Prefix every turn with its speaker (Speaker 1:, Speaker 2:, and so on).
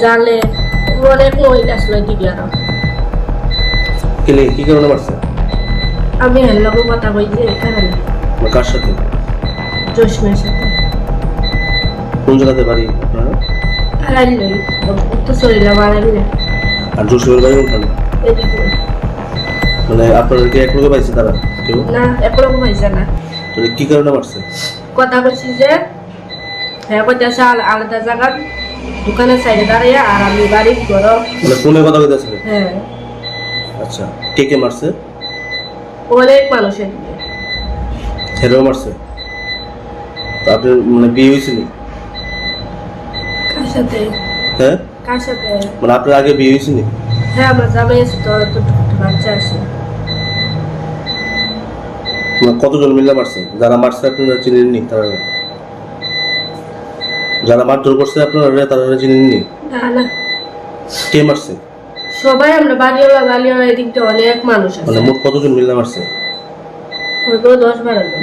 Speaker 1: জালে অনেক মহিলা আসলো দিবি আরো
Speaker 2: কি কারণে মারছে?
Speaker 1: আমি হেল্লাকে কথা কই যে এখানে
Speaker 2: কার সাথে?
Speaker 1: জোসমের সাথে
Speaker 2: কোন জায়গাতে বাড়ি আপনারা?
Speaker 1: আড়াইলই তো শরীরে বাড়াইলে
Speaker 2: আর জোসের বাড়ি ওখানে?
Speaker 1: এদিকে
Speaker 2: মানে আপনাদেরকে এক লোকে পাইছে তারা কেউ?
Speaker 1: না এরকম হয়েছে না
Speaker 2: তাহলে কি কারণে মারছে?
Speaker 1: কথা বলছি যে হ্যাঁ কইতেছে আলাদা জায়গা দোকানের সাইডে দাঁড়িয়ে আর আমি বাড়ির ঘর
Speaker 2: মানে ফোনে কথা কইতেছিলেন?
Speaker 1: হ্যাঁ
Speaker 2: আচ্ছা, কে মারছে?
Speaker 1: অনেক মানুষের দিকে
Speaker 2: ছেলেও মারছে? তো আপনার মানে বিয়ে হয়েছিল?
Speaker 1: কার সাথে
Speaker 2: হ্যাঁ,
Speaker 1: কার সাথে
Speaker 2: মানে আপনার আগে বিয়ে হয়েছিল?
Speaker 1: হ্যাঁ আমার জামাই আছে তো তো বাচ্চা আছে
Speaker 2: মানে কতজন মিলে মারছে? যারা মারছে আপনারা চিনেননি? তারা যারা মারধর করছে আপনারা তারা চিনেননি?
Speaker 1: না না
Speaker 2: কে মারছে?
Speaker 1: সবাই আমরা বাড়িওয়ালা এদিকটা অনেক মানুষ আছে
Speaker 2: মানে মোট কতজন মিলে মারছে?
Speaker 1: হয়তো 10-12 জন